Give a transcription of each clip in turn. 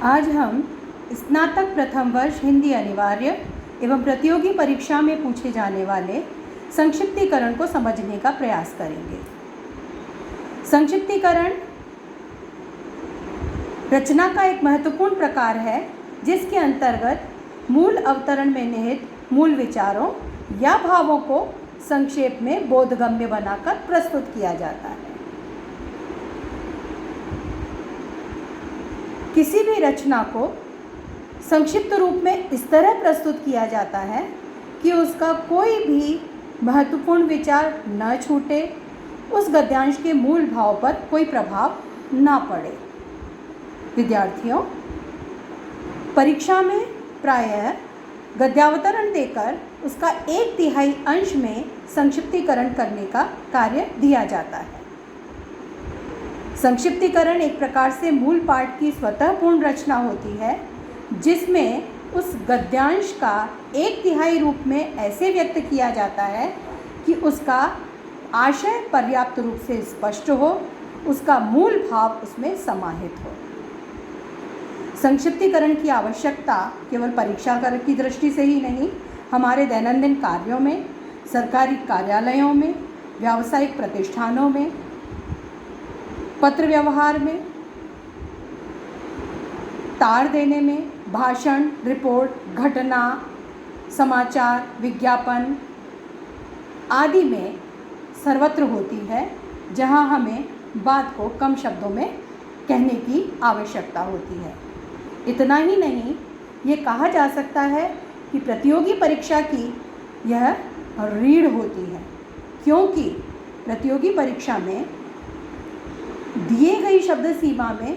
आज हम स्नातक प्रथम वर्ष हिंदी अनिवार्य एवं प्रतियोगी परीक्षा में पूछे जाने वाले संक्षिप्तीकरण को समझने का प्रयास करेंगे। संक्षिप्तीकरण रचना का एक महत्वपूर्ण प्रकार है जिसके अंतर्गत मूल अवतरण में निहित मूल विचारों या भावों को संक्षेप में बोधगम्य बनाकर प्रस्तुत किया जाता है। किसी भी रचना को संक्षिप्त रूप में इस तरह प्रस्तुत किया जाता है कि उसका कोई भी महत्वपूर्ण विचार न छूटे, उस गद्यांश के मूल भाव पर कोई प्रभाव ना पड़े। विद्यार्थियों, परीक्षा में प्रायः गद्यावतरण देकर उसका 1/3 अंश में संक्षिप्तीकरण करने का कार्य दिया जाता है। संक्षिप्तीकरण एक प्रकार से मूल पाठ की स्वतःपूर्ण रचना होती है जिसमें उस गद्यांश का 1/3 रूप में ऐसे व्यक्त किया जाता है कि उसका आशय पर्याप्त रूप से स्पष्ट हो, उसका मूल भाव उसमें समाहित हो। संक्षिप्तीकरण की आवश्यकता केवल परीक्षा की दृष्टि से ही नहीं, हमारे दैनंदिन कार्यों में, सरकारी कार्यालयों में, व्यावसायिक प्रतिष्ठानों में, पत्र व्यवहार में, तार देने में, भाषण, रिपोर्ट, घटना, समाचार, विज्ञापन आदि में सर्वत्र होती है, जहां हमें बात को कम शब्दों में कहने की आवश्यकता होती है। इतना ही नहीं, ये कहा जा सकता है कि प्रतियोगी परीक्षा की यह रीढ़ होती है, क्योंकि प्रतियोगी परीक्षा में दिए गई शब्द सीमा में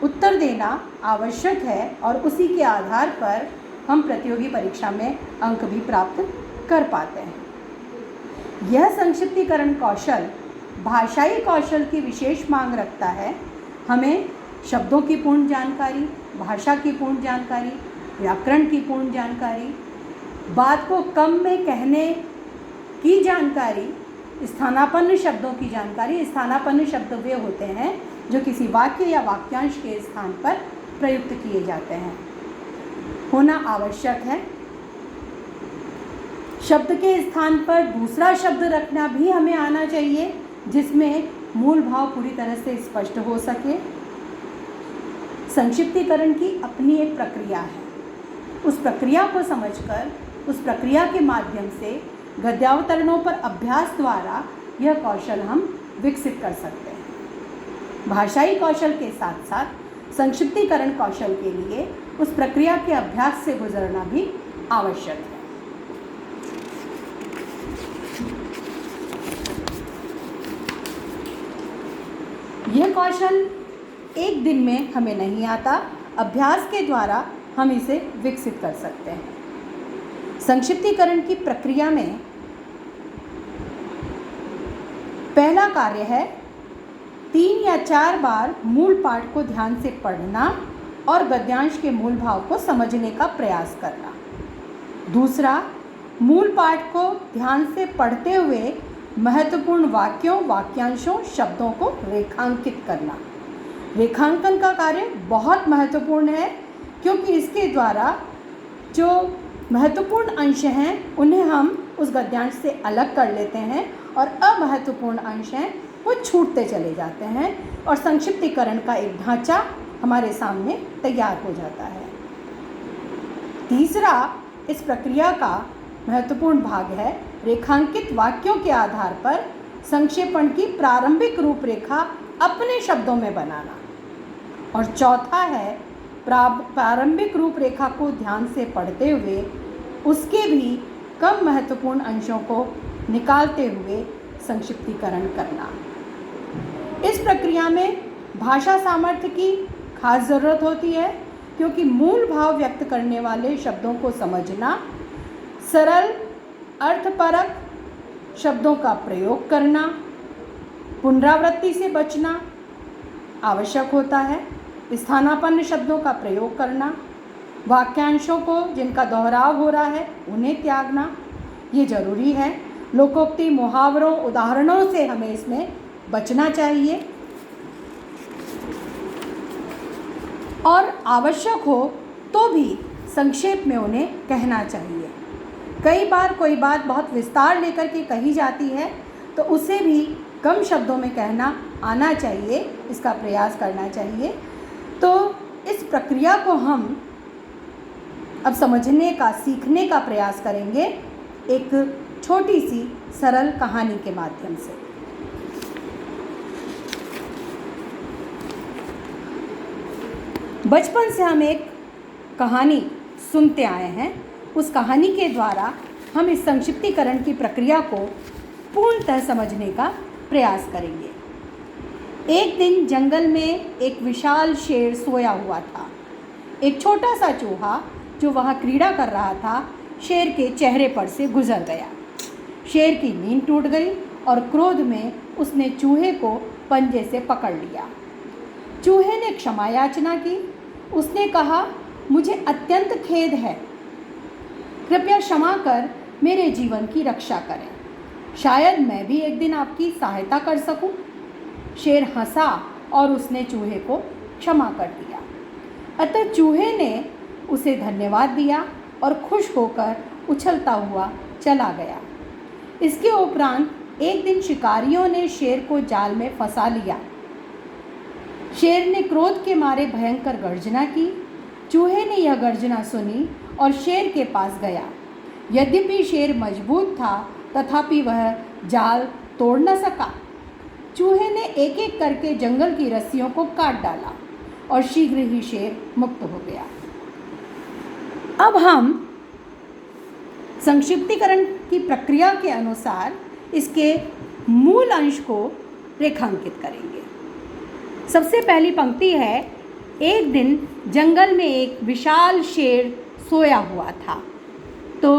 उत्तर देना आवश्यक है और उसी के आधार पर हम प्रतियोगी परीक्षा में अंक भी प्राप्त कर पाते हैं। यह संक्षिप्तीकरण कौशल भाषाई कौशल की विशेष मांग रखता है। हमें शब्दों की पूर्ण जानकारी, भाषा की पूर्ण जानकारी, व्याकरण की पूर्ण जानकारी, बात को कम में कहने की जानकारी, स्थानापन्न शब्दों की जानकारी। स्थानापन्न शब्द वे होते हैं जो किसी वाक्य या वाक्यांश के स्थान पर प्रयुक्त किए जाते हैं, होना आवश्यक है। शब्द के स्थान पर दूसरा शब्द रखना भी हमें आना चाहिए जिसमें मूल भाव पूरी तरह से स्पष्ट हो सके। संक्षिप्तीकरण की अपनी एक प्रक्रिया है। उस प्रक्रिया को समझकर, उस प्रक्रिया के माध्यम से गद्यावतरणों पर अभ्यास द्वारा यह कौशल हम विकसित कर सकते हैं। भाषाई कौशल के साथ साथ संक्षिप्तीकरण कौशल के लिए उस प्रक्रिया के अभ्यास से गुजरना भी आवश्यक है। यह कौशल एक दिन में हमें नहीं आता, अभ्यास के द्वारा हम इसे विकसित कर सकते हैं। संक्षिप्तीकरण की प्रक्रिया में पहला कार्य है 3 या 4 बार मूल पाठ को ध्यान से पढ़ना और गद्यांश के मूल भाव को समझने का प्रयास करना। दूसरा, मूल पाठ को ध्यान से पढ़ते हुए महत्वपूर्ण वाक्यों, वाक्यांशों, शब्दों को रेखांकित करना। रेखांकन का कार्य बहुत महत्वपूर्ण है क्योंकि इसके द्वारा जो महत्वपूर्ण अंश हैं उन्हें हम उस गद्यांश से अलग कर लेते हैं और अमहत्वपूर्ण अंश हैं वो छूटते चले जाते हैं और संक्षिप्तीकरण का एक ढांचा हमारे सामने तैयार हो जाता है। तीसरा, इस प्रक्रिया का महत्वपूर्ण भाग है रेखांकित वाक्यों के आधार पर संक्षेपण की प्रारंभिक रूपरेखा अपने शब्दों में बनाना। और चौथा है प्रारंभिक रूपरेखा को ध्यान से पढ़ते हुए उसके भी कम महत्वपूर्ण अंशों को निकालते हुए संक्षिप्तीकरण करना। इस प्रक्रिया में भाषा सामर्थ्य की खास ज़रूरत होती है क्योंकि मूल भाव व्यक्त करने वाले शब्दों को समझना, सरल अर्थपरक शब्दों का प्रयोग करना, पुनरावृत्ति से बचना आवश्यक होता है। स्थानापन्न शब्दों का प्रयोग करना, वाक्यांशों को जिनका दोहराव हो रहा है उन्हें त्यागना, ये जरूरी है। लोकोक्ति, मुहावरों, उदाहरणों से हमें इसमें बचना चाहिए। और आवश्यक हो तो भी संक्षेप में उन्हें कहना चाहिए। कई बार कोई बात बहुत विस्तार लेकर के कही जाती है तो उसे भी कम शब्दों में कहना आना चाहिए, इसका प्रयास करना चाहिए। तो इस प्रक्रिया को हम अब समझने का, सीखने का प्रयास करेंगे एक छोटी सी सरल कहानी के माध्यम से। बचपन से हम एक कहानी सुनते आए हैं, उस कहानी के द्वारा हम इस संक्षिप्तीकरण की प्रक्रिया को पूर्णतः समझने का प्रयास करेंगे। एक दिन जंगल में एक विशाल शेर सोया हुआ था। एक छोटा सा चूहा जो वहाँ क्रीड़ा कर रहा था, शेर के चेहरे पर से गुजर गया। शेर की नींद टूट गई और क्रोध में उसने चूहे को पंजे से पकड़ लिया। चूहे ने क्षमा याचना की। उसने कहा, मुझे अत्यंत खेद है, कृपया क्षमा कर मेरे जीवन की रक्षा करें, शायद मैं भी एक दिन आपकी सहायता कर सकूं। शेर हंसा और उसने चूहे को क्षमा कर दिया। अतः चूहे ने उसे धन्यवाद दिया और खुश होकर उछलता हुआ चला गया। इसके उपरांत एक दिन शिकारियों ने शेर को जाल में फंसा लिया। शेर ने क्रोध के मारे भयंकर गर्जना की। चूहे ने यह गर्जना सुनी और शेर के पास गया। यद्यपि शेर मजबूत था तथापि वह जाल तोड़ न सका। चूहे ने एक एक करके जंगल की रस्सियों को काट डाला और शीघ्र ही शेर मुक्त हो गया। अब हम संक्षिप्तीकरण की प्रक्रिया के अनुसार इसके मूल अंश को रेखांकित करेंगे। सबसे पहली पंक्ति है, एक दिन जंगल में एक विशाल शेर सोया हुआ था। तो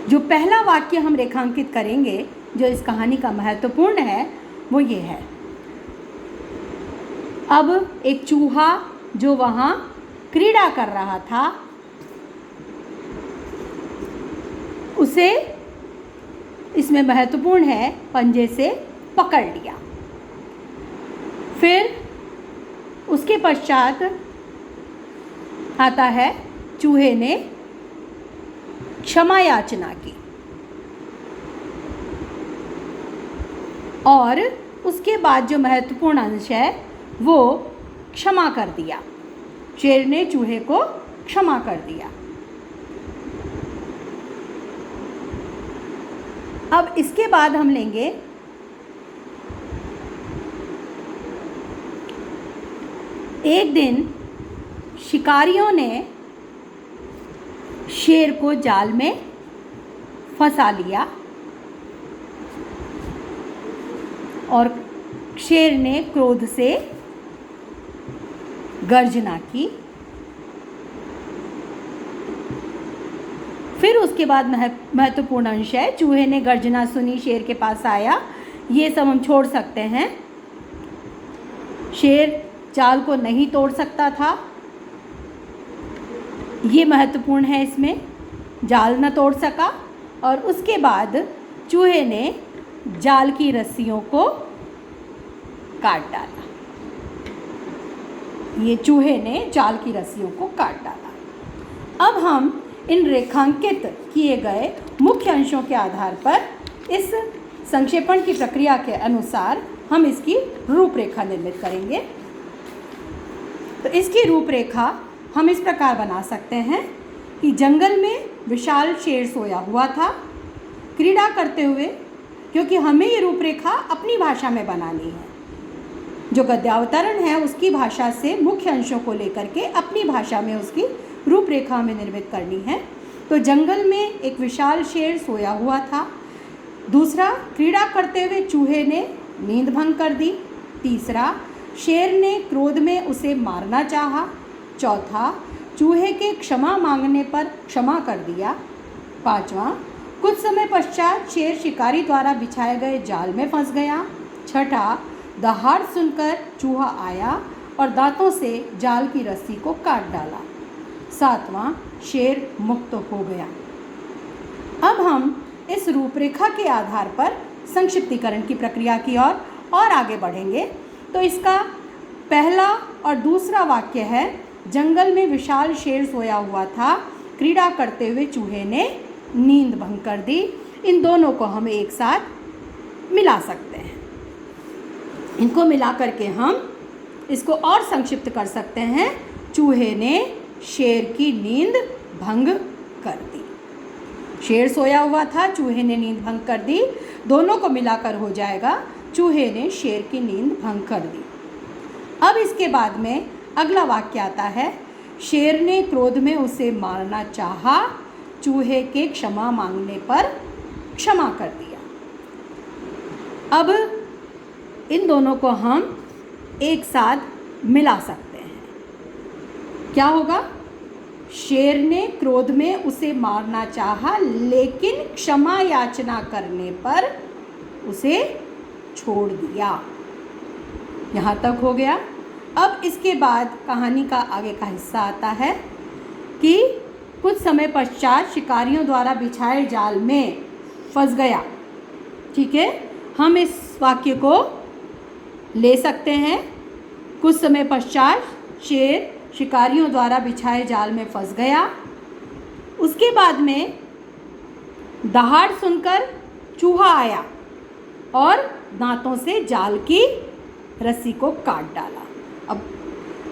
जो पहला वाक्य हम रेखांकित करेंगे जो इस कहानी का महत्वपूर्ण है वो ये है। अब एक चूहा जो वहाँ क्रीड़ा कर रहा था, उसे इसमें महत्वपूर्ण है पंजे से पकड़ लिया। फिर उसके पश्चात आता है, चूहे ने क्षमा याचना की और उसके बाद जो महत्वपूर्ण अंश है वो क्षमा कर दिया। शेर ने चूहे को क्षमा कर दिया। अब इसके बाद हम लेंगे एक दिन शिकारियों ने शेर को जाल में फंसा लिया और शेर ने क्रोध से गर्जना की। फिर उसके बाद महत्वपूर्ण अंश है, चूहे ने गर्जना सुनी, शेर के पास आया। ये सब हम छोड़ सकते हैं। शेर जाल को नहीं तोड़ सकता था, ये महत्वपूर्ण है। इसमें जाल न तोड़ सका और उसके बाद चूहे ने जाल की रस्सियों को काट डाला। ये चूहे ने जाल की रस्सियों को काट डाला। अब हम इन रेखांकित किए गए मुख्य अंशों के आधार पर इस संक्षेपण की प्रक्रिया के अनुसार हम इसकी रूपरेखा निर्मित करेंगे। तो इसकी रूपरेखा हम इस प्रकार बना सकते हैं कि जंगल में विशाल शेर सोया हुआ था क्रीड़ा करते हुए, क्योंकि हमें ये रूपरेखा अपनी भाषा में बनानी है। जो गद्यावतरण है उसकी भाषा से मुख्य अंशों को लेकर के अपनी भाषा में उसकी रूपरेखा हमें निर्मित करनी है। तो जंगल में एक विशाल शेर सोया हुआ था। दूसरा, क्रीड़ा करते हुए चूहे ने नींद भंग कर दी। तीसरा, शेर ने क्रोध में उसे मारना चाहा। चौथा, चूहे के क्षमा मांगने पर क्षमा कर दिया। पांचवा, कुछ समय पश्चात शेर शिकारी द्वारा बिछाए गए जाल में फंस गया। छठा, दहाड़ सुनकर चूहा आया और दांतों से जाल की रस्सी को काट डाला। सातवां, शेर मुक्त हो गया। अब हम इस रूपरेखा के आधार पर संक्षिप्तीकरण की प्रक्रिया की ओर और आगे बढ़ेंगे। तो इसका पहला और दूसरा वाक्य है, जंगल में विशाल शेर सोया हुआ था, क्रीड़ा करते हुए चूहे ने नींद भंग कर दी। इन दोनों को हम एक साथ मिला सकते हैं। इनको मिला करके हम इसको और संक्षिप्त कर सकते हैं, चूहे ने शेर की नींद भंग कर दी। शेर सोया हुआ था, चूहे ने नींद भंग कर दी, दोनों को मिलाकर हो जाएगा, चूहे ने शेर की नींद भंग कर दी। अब इसके बाद में अगला वाक्य आता है, शेर ने क्रोध में उसे मारना चाहा, चूहे के क्षमा मांगने पर क्षमा कर दिया। अब इन दोनों को हम एक साथ मिला सकते हैं। क्या होगा? शेर ने क्रोध में उसे मारना चाहा, लेकिन क्षमा याचना करने पर उसे छोड़ दिया। यहाँ तक हो गया। अब इसके बाद कहानी का आगे का हिस्सा आता है कि कुछ समय पश्चात शिकारियों द्वारा बिछाए जाल में फंस गया। ठीक है, हम इस वाक्य को ले सकते हैं। कुछ समय पश्चात शेर शिकारियों द्वारा बिछाए जाल में फंस गया। उसके बाद में दहाड़ सुनकर चूहा आया और दांतों से जाल की रस्सी को काट डाला। अब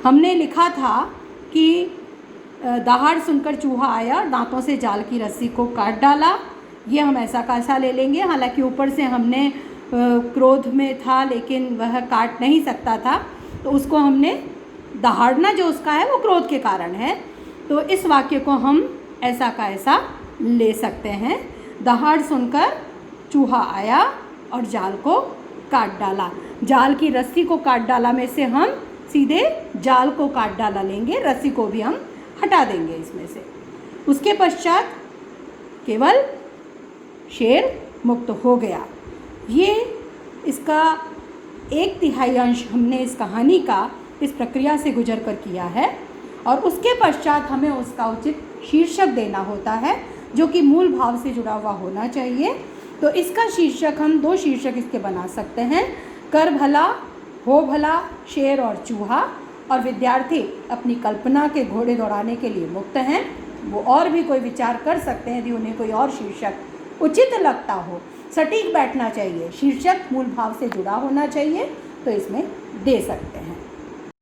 हमने लिखा था कि दहाड़ सुनकर चूहा आया और दांतों से जाल की रस्सी को काट डाला। ये हम ऐसा का ऐसा ले लेंगे। हालांकि ऊपर से हमने क्रोध में था लेकिन वह काट नहीं सकता था, तो उसको हमने दहाड़ना जो उसका है वो क्रोध के कारण है, तो इस वाक्य को हम ऐसा का ऐसा ले सकते हैं। दहाड़ सुनकर चूहा आया और जाल को काट डाला। जाल की रस्सी को काट डाला में से हम सीधे जाल को काट डाला लेंगे, रस्सी को भी हम हटा देंगे इसमें से। उसके पश्चात केवल शेर मुक्त हो गया। ये इसका 1/3 अंश हमने इस कहानी का इस प्रक्रिया से गुजर कर किया है, और उसके पश्चात हमें उसका उचित शीर्षक देना होता है जो कि मूल भाव से जुड़ा हुआ होना चाहिए। तो इसका शीर्षक हम 2 शीर्षक इसके बना सकते हैं, कर भला हो भला शेर और चूहा। और विद्यार्थी अपनी कल्पना के घोड़े दौड़ाने के लिए मुक्त हैं, वो और भी कोई विचार कर सकते हैं यदि उन्हें कोई और शीर्षक उचित लगता हो। सटीक बैठना चाहिए, शीर्षक मूल भाव से जुड़ा होना चाहिए, तो इसमें दे सकते हैं।